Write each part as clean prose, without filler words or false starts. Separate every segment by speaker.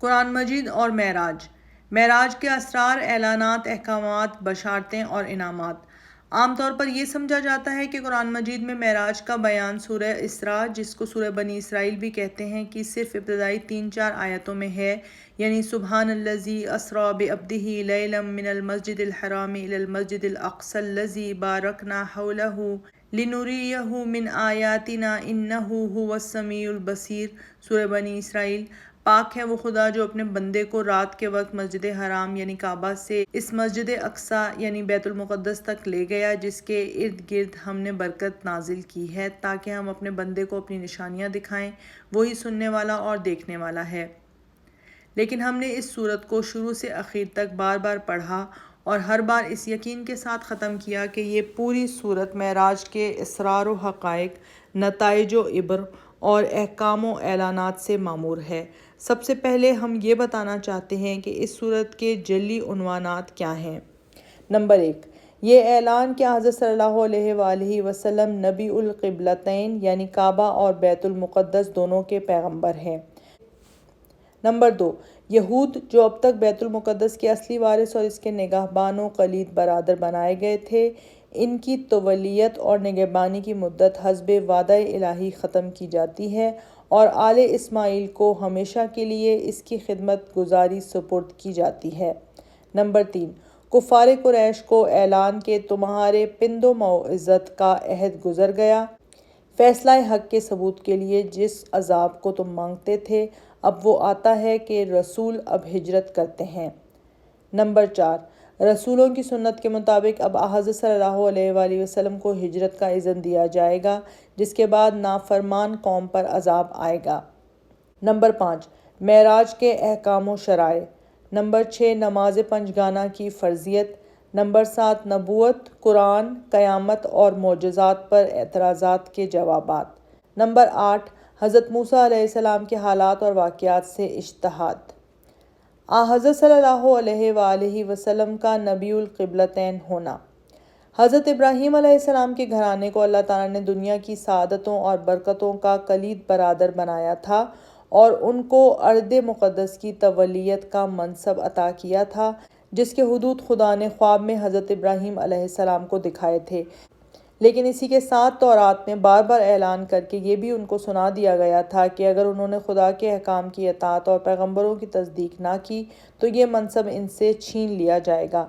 Speaker 1: قرآن مجید اور معراج۔ معراج کے اسرار، اعلانات، احکامات، بشارتیں اور انعامات۔ عام طور پر یہ سمجھا جاتا ہے کہ قرآن مجید میں معراج کا بیان سورہ اسراء، جس کو سورہ بنی اسرائیل بھی کہتے ہیں، کہ صرف ابتدائی 3-4 آیتوں میں ہے، یعنی سبحان الذی اسریٰ بعبدہ لیلا من المسجد الحرام الی المسجد الاقصی الذی بارکنا حولہ لنریہ من آیاتنا انہ ھو السمیع البصیر۔ سورہ بنی اسرائیل۔ پاک ہے وہ خدا جو اپنے بندے کو رات کے وقت مسجد حرام یعنی کعبہ سے اس مسجد اقصیٰ یعنی بیت المقدس تک لے گیا، جس کے ارد گرد ہم نے برکت نازل کی ہے تاکہ ہم اپنے بندے کو اپنی نشانیاں دکھائیں۔ وہی سننے والا اور دیکھنے والا ہے۔ لیکن ہم نے اس سورت کو شروع سے اخیر تک بار بار پڑھا اور ہر بار اس یقین کے ساتھ ختم کیا کہ یہ پوری سورت معراج کے اسرار و حقائق، نتائج و عبر اور احکام و اعلانات سے معمور ہے۔ سب سے پہلے ہم یہ بتانا چاہتے ہیں کہ اس سورت کے جلی عنوانات کیا ہیں۔ نمبر 1، یہ اعلان کہ حضرت صلی اللہ علیہ وآلہ وسلم نبی القبلتین یعنی کعبہ اور بیت المقدس دونوں کے پیغمبر ہیں۔ نمبر 2، یہود جو اب تک بیت المقدس کے اصلی وارث اور اس کے نگہبان و کلید برادر بنائے گئے تھے، ان کی تولیت اور نگہبانی کی مدت حسب وعدہ الہی ختم کی جاتی ہے اور آل اسماعیل کو ہمیشہ کے لیے اس کی خدمت گزاری سپرد کی جاتی ہے۔ نمبر 3، کفار قریش کو اعلان کہ تمہارے پند و موعظت کا عہد گزر گیا، فیصلہ حق کے ثبوت کے لیے جس عذاب کو تم مانگتے تھے اب وہ آتا ہے کہ رسول اب ہجرت کرتے ہیں۔ نمبر 4، رسولوں کی سنت کے مطابق اب حضرت صلی اللہ علیہ وآلہ وسلم کو ہجرت کا اذن دیا جائے گا، جس کے بعد نافرمان قوم پر عذاب آئے گا۔ نمبر 5، معراج کے احکام و شرائع۔ نمبر 6، نماز پنجگانہ کی فرضیت۔ نمبر 7، نبوت، قرآن، قیامت اور معجزات پر اعتراضات کے جوابات۔ نمبر 8، حضرت موسیٰ علیہ السلام کے حالات اور واقعات سے اجتہاد۔ حضرت صلی اللہ علیہ وآلہ وسلم کا نبی القبلتین ہونا۔ حضرت ابراہیم علیہ السلام کے گھرانے کو اللہ تعالیٰ نے دنیا کی سعادتوں اور برکتوں کا کلید برادر بنایا تھا اور ان کو ارض مقدس کی تولیت کا منصب عطا کیا تھا، جس کے حدود خدا نے خواب میں حضرت ابراہیم علیہ السلام کو دکھائے تھے۔ لیکن اسی کے ساتھ تورات میں بار بار اعلان کر کے یہ بھی ان کو سنا دیا گیا تھا کہ اگر انہوں نے خدا کے احکام کی اطاعت اور پیغمبروں کی تصدیق نہ کی تو یہ منصب ان سے چھین لیا جائے گا۔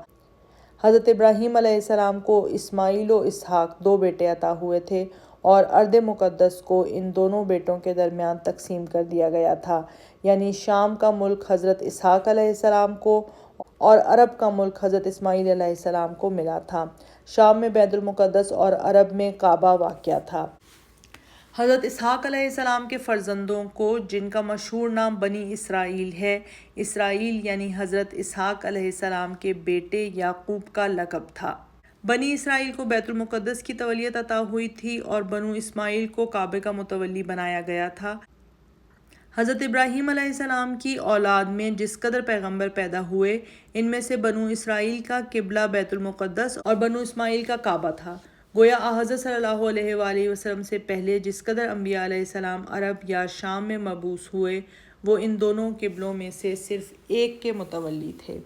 Speaker 1: حضرت ابراہیم علیہ السلام کو اسماعیل و اسحاق 2 بیٹے عطا ہوئے تھے اور ارض مقدس کو ان دونوں بیٹوں کے درمیان تقسیم کر دیا گیا تھا، یعنی شام کا ملک حضرت اسحاق علیہ السلام کو اور عرب کا ملک حضرت اسماعیل علیہ السلام کو ملا تھا۔ شام میں بیت المقدس اور عرب میں کعبہ واقع تھا۔ حضرت اسحاق علیہ السلام کے فرزندوں کو، جن کا مشہور نام بنی اسرائیل ہے، اسرائیل یعنی حضرت اسحاق علیہ السلام کے بیٹے یعقوب کا لقب تھا۔ بنی اسرائیل کو بیت المقدس کی تولیت عطا ہوئی تھی اور بنو اسماعیل کو کعبے کا متولی بنایا گیا تھا۔ حضرت ابراہیم علیہ السلام کی اولاد میں جس قدر پیغمبر پیدا ہوئے، ان میں سے بنو اسرائیل کا قبلہ بیت المقدس اور بنو اسماعیل کا کعبہ تھا۔ گویا حضرت صلی اللہ علیہ وآلہ وسلم سے پہلے جس قدر انبیاء علیہ السلام عرب یا شام میں مبعوث ہوئے، وہ ان دونوں قبلوں میں سے صرف ایک کے متولی تھے۔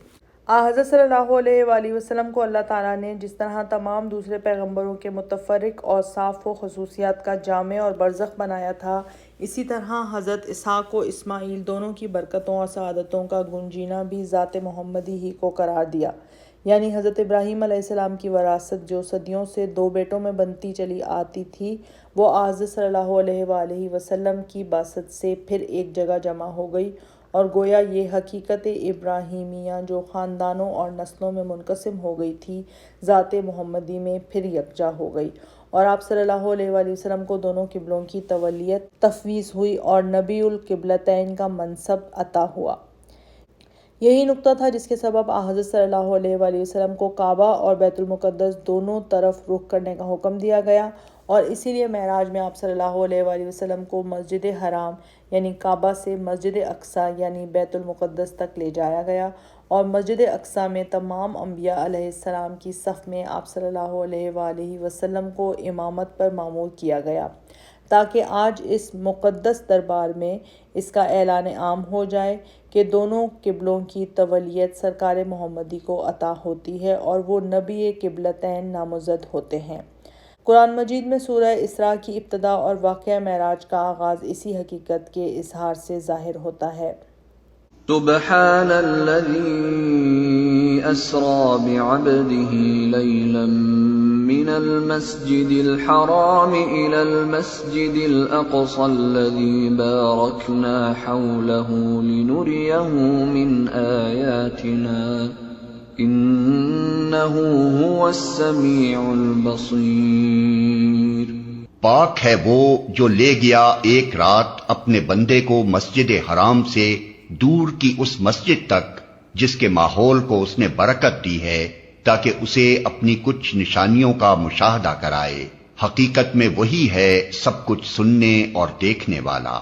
Speaker 1: حضرت صلی اللہ علیہ وآلہ وسلم کو اللہ تعالیٰ نے جس طرح تمام دوسرے پیغمبروں کے متفرق اوصاف و خصوصیات کا جامع اور برزخ بنایا تھا، اسی طرح حضرت اسحاق و اسماعیل دونوں کی برکتوں اور سعادتوں کا گنجینہ بھی ذات محمدی ہی کو قرار دیا، یعنی حضرت ابراہیم علیہ السلام کی وراثت جو صدیوں سے 2 بیٹوں میں بنتی چلی آتی تھی، وہ حضرت صلی اللہ علیہ وآلہ وسلم کی بعثت سے پھر ایک جگہ جمع ہو گئی اور گویا یہ حقیقت ابراہیمیہ جو خاندانوں اور نسلوں میں منقسم ہو گئی تھی، ذات محمدی میں پھر یکجا ہو گئی اور آپ صلی اللہ علیہ وآلہ وسلم کو دونوں قبلوں کی تولیت تفویض ہوئی اور نبی القبلتین کا منصب عطا ہوا۔ یہی نقطہ تھا جس کے سبب حضرت صلی اللہ علیہ وآلہ وسلم کو کعبہ اور بیت المقدس دونوں طرف رخ کرنے کا حکم دیا گیا اور اسی لیے معراج میں آپ صلی اللہ علیہ وآلہ وسلم کو مسجد حرام یعنی کعبہ سے مسجد اقصیٰ یعنی بیت المقدس تک لے جایا گیا اور مسجد اقصیٰ میں تمام انبیاء علیہ السلام کی صف میں آپ صلی اللہ علیہ وآلہ وسلم کو امامت پر مامور کیا گیا، تاکہ آج اس مقدس دربار میں اس کا اعلان عام ہو جائے کہ دونوں قبلوں کی تولیت سرکار محمدی کو عطا ہوتی ہے اور وہ نبی قبلتین نامزد ہوتے ہیں۔ قرآن مجید میں سورہ اسراء کی ابتدا اور واقعہ معراج کا آغاز اسی حقیقت کے اظہار سے ظاہر ہوتا ہے۔
Speaker 2: سبحان الذي أسرى بعبده ليلا من المسجد الحرام إلى المسجد الأقصى الذي باركنا حوله لنريه من آياتنا إنه هو السميع البصير۔
Speaker 3: پاک ہے وہ جو لے گیا ایک رات اپنے بندے کو مسجد حرام سے دور کی اس مسجد تک جس کے ماحول کو اس نے برکت دی ہے تاکہ اسے اپنی کچھ نشانیوں کا مشاہدہ کرائے، حقیقت میں وہی ہے سب کچھ سننے اور دیکھنے والا۔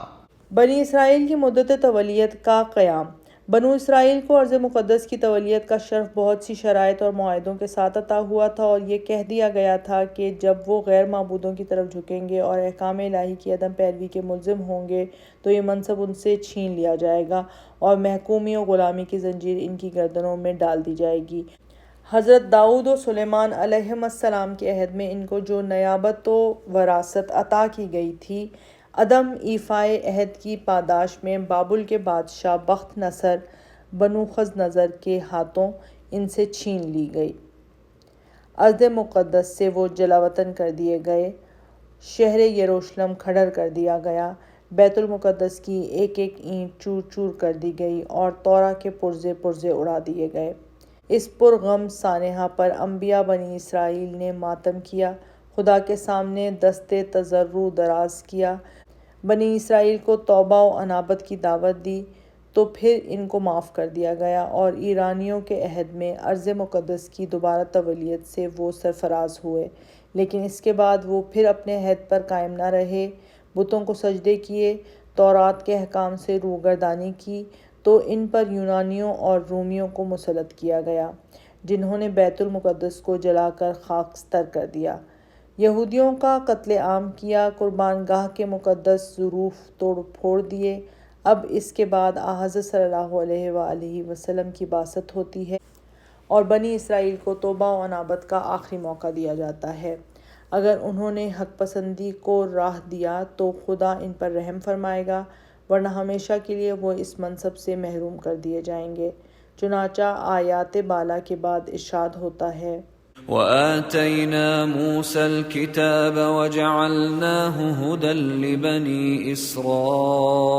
Speaker 1: بنی اسرائیل کی مدت تولیت کا قیام۔ بنو اسرائیل کو ارض مقدس کی تولیت کا شرف بہت سی شرائط اور معاہدوں کے ساتھ عطا ہوا تھا، اور یہ کہہ دیا گیا تھا کہ جب وہ غیر معبودوں کی طرف جھکیں گے اور احکام الہی کی عدم پیروی کے ملزم ہوں گے تو یہ منصب ان سے چھین لیا جائے گا اور محکومی و غلامی کی زنجیر ان کی گردنوں میں ڈال دی جائے گی۔ حضرت داؤد و سلیمان علیہم السلام کے عہد میں ان کو جو نیابت و وراثت عطا کی گئی تھی، عدم ایفائے عہد کی پاداش میں بابل کے بادشاہ بخت نصر بنو خز نظر کے ہاتھوں ان سے چھین لی گئی۔ ارض مقدس سے وہ جلا وطن کر دیے گئے، شہر یروشلم کھڑر کر دیا گیا، بیت المقدس کی ایک ایک اینٹ چور چور کر دی گئی اور تورا کے پرزے پرزے اڑا دیے گئے۔ اس پرغم سانحہ پر انبیاء بنی اسرائیل نے ماتم کیا، خدا کے سامنے دست تضرع دراز کیا، بنی اسرائیل کو توبہ و انابت کی دعوت دی، تو پھر ان کو معاف کر دیا گیا اور ایرانیوں کے عہد میں ارض مقدس کی دوبارہ تولیت سے وہ سرفراز ہوئے، لیکن اس کے بعد وہ پھر اپنے عہد پر قائم نہ رہے، بتوں کو سجدے کیے، تورات کے احکام سے روگردانی کی، تو ان پر یونانیوں اور رومیوں کو مسلط کیا گیا، جنہوں نے بیت المقدس کو جلا کر خاکستر کر دیا، یہودیوں کا قتل عام کیا، قربان گاہ کے مقدس ظروف توڑ پھوڑ دیے۔ اب اس کے بعد حضرت صلی اللہ علیہ وآلہ وسلم کی بعثت ہوتی ہے اور بنی اسرائیل کو توبہ و انابت کا آخری موقع دیا جاتا ہے۔ اگر انہوں نے حق پسندی کو راہ دیا تو خدا ان پر رحم فرمائے گا، ورنہ ہمیشہ کے لیے وہ اس منصب سے محروم کر دیے جائیں گے۔ چنانچہ آیات بالا کے بعد ارشاد ہوتا ہے،
Speaker 2: وآتينا موسى الكتاب وجعلناه هدى لبني إسرائيل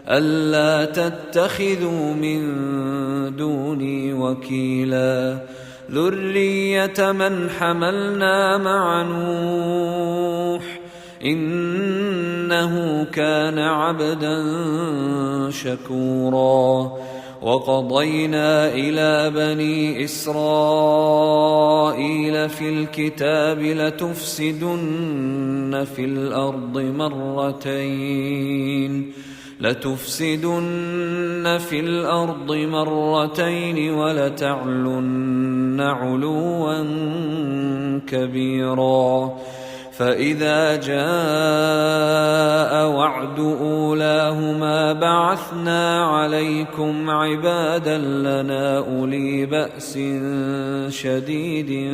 Speaker 2: ألا تتخذوا من دوني وكيلا ذرية من حملنا مع نوح إنه كان عبدا شكورا وقضينا إلى بني إسرائيل في الكتاب لتفسدن في الأرض مرتين ولتعلن علوا كبيرا فإذا جاء وعد أولاهما بعثنا عليكم عبادا لنا أولي بأس شديد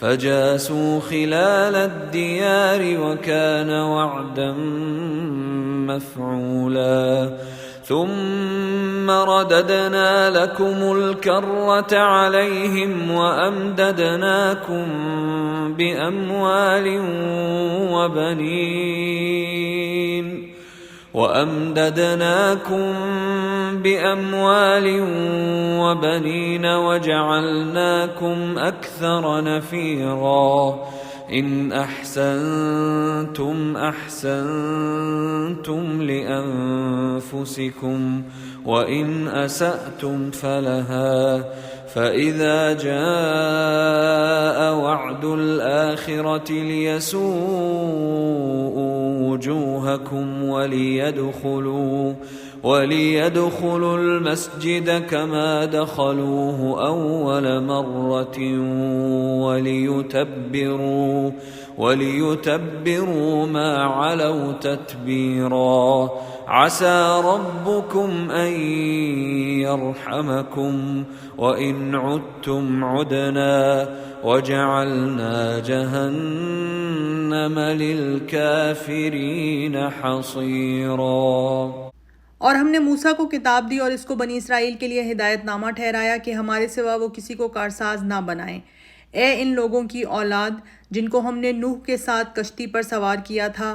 Speaker 2: فجاسوا خلال الديار وكان وعدا مفعولا ثم رددنا لكم الكرة عليهم وأمددناكم بأموال وبنين وجعلناكم أكثر نفيرا إن أحسنتم أحسنتم لأنفسكم وإن أسأتم فلها فإذا جاء وعد الآخرة ليسوءوا وجوهكم وَلِيَدْخُلُوا الْمَسْجِدَ كَمَا دَخَلُوهُ أَوَّلَ مَرَّةٍ وَلِيُتَبِّرُوا مَا عَلَوْا تَتْبِيرًا عَسَى رَبُّكُمْ أَن يَرْحَمَكُمْ وَإِنْ عُدْتُمْ عُدْنَا وَجَعَلْنَا جَهَنَّمَ لِلْكَافِرِينَ حَصِيرًا۔
Speaker 1: اور ہم نے موسیٰ کو کتاب دی اور اس کو بنی اسرائیل کے لیے ہدایت نامہ ٹھہرایا کہ ہمارے سوا وہ کسی کو کارساز نہ بنائیں۔ اے ان لوگوں کی اولاد جن کو ہم نے نوح کے ساتھ کشتی پر سوار کیا تھا،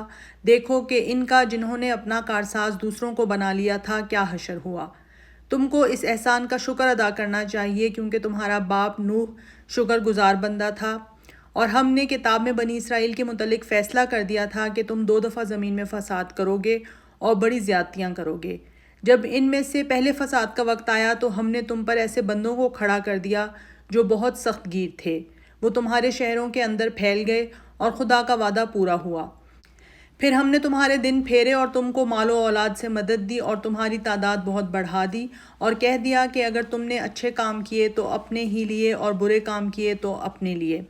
Speaker 1: دیکھو کہ ان کا جنہوں نے اپنا کارساز دوسروں کو بنا لیا تھا کیا حشر ہوا۔ تم کو اس احسان کا شکر ادا کرنا چاہیے کیونکہ تمہارا باپ نوح شکر گزار بندہ تھا۔ اور ہم نے کتاب میں بنی اسرائیل کے متعلق فیصلہ کر دیا تھا کہ تم 2 دفعہ زمین میں فساد کرو گے اور بڑی زیادتیاں کرو گے۔ جب ان میں سے پہلے فساد کا وقت آیا تو ہم نے تم پر ایسے بندوں کو کھڑا کر دیا جو بہت سخت گیر تھے، وہ تمہارے شہروں کے اندر پھیل گئے اور خدا کا وعدہ پورا ہوا۔ پھر ہم نے تمہارے دن پھیرے اور تم کو مال و اولاد سے مدد دی اور تمہاری تعداد بہت بڑھا دی، اور کہہ دیا کہ اگر تم نے اچھے کام کیے تو اپنے ہی لیے اور برے کام کیے تو اپنے لیے۔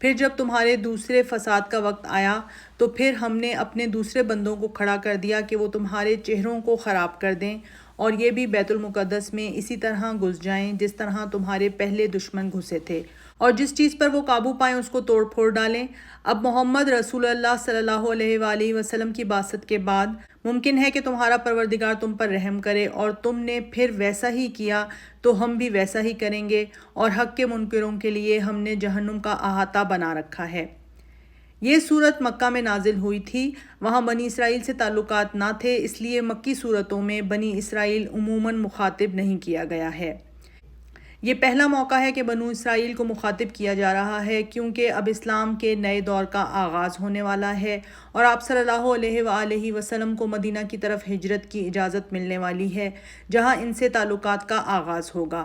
Speaker 1: پھر جب تمہارے دوسرے فساد کا وقت آیا تو پھر ہم نے اپنے دوسرے بندوں کو کھڑا کر دیا کہ وہ تمہارے چہروں کو خراب کر دیں اور یہ بھی بیت المقدس میں اسی طرح گھس جائیں جس طرح تمہارے پہلے دشمن گھسے تھے، اور جس چیز پر وہ قابو پائیں اس کو توڑ پھوڑ ڈالیں۔ اب محمد رسول اللہ صلی اللہ علیہ وآلہ وسلم کی بعثت کے بعد ممکن ہے کہ تمہارا پروردگار تم پر رحم کرے، اور تم نے پھر ویسا ہی کیا تو ہم بھی ویسا ہی کریں گے، اور حق کے منکروں کے لیے ہم نے جہنم کا احاطہ بنا رکھا ہے۔ یہ صورت مکہ میں نازل ہوئی تھی، وہاں بنی اسرائیل سے تعلقات نہ تھے، اس لیے مکی صورتوں میں بنی اسرائیل عموماً مخاطب نہیں کیا گیا ہے۔ یہ پہلا موقع ہے کہ بنو اسرائیل کو مخاطب کیا جا رہا ہے کیونکہ اب اسلام کے نئے دور کا آغاز ہونے والا ہے اور آپ صلی اللہ علیہ وآلہ وسلم کو مدینہ کی طرف ہجرت کی اجازت ملنے والی ہے جہاں ان سے تعلقات کا آغاز ہوگا۔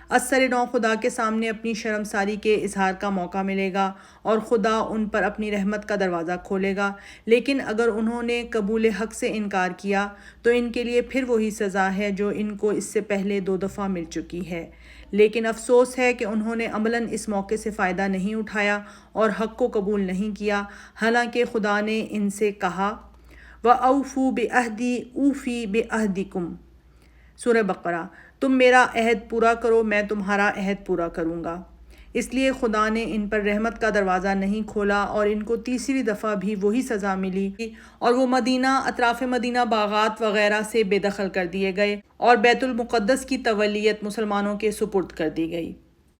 Speaker 1: اثر نو خدا کے سامنے اپنی شرمساری کے اظہار کا موقع ملے گا اور خدا ان پر اپنی رحمت کا دروازہ کھولے گا، لیکن اگر انہوں نے قبول حق سے انکار کیا تو ان کے لیے پھر وہی سزا ہے جو ان کو اس سے پہلے 2 دفعہ مل چکی ہے۔ لیکن افسوس ہے کہ انہوں نے عملاً اس موقع سے فائدہ نہیں اٹھایا اور حق کو قبول نہیں کیا، حالانکہ خدا نے ان سے کہا وَأَوْفُوا بِعَہْدِي أُوفِ بِعَہْدِكُمْ۔ سورہ بقرہ، تم میرا عہد پورا کرو میں تمہارا عہد پورا کروں گا۔ اس لیے خدا نے ان پر رحمت کا دروازہ نہیں کھولا اور ان کو تیسری دفعہ بھی وہی سزا ملی اور وہ مدینہ، اطراف مدینہ، باغات وغیرہ سے بے دخل کر دیے گئے اور بیت المقدس کی تولیت مسلمانوں کے سپرد کر دی گئی۔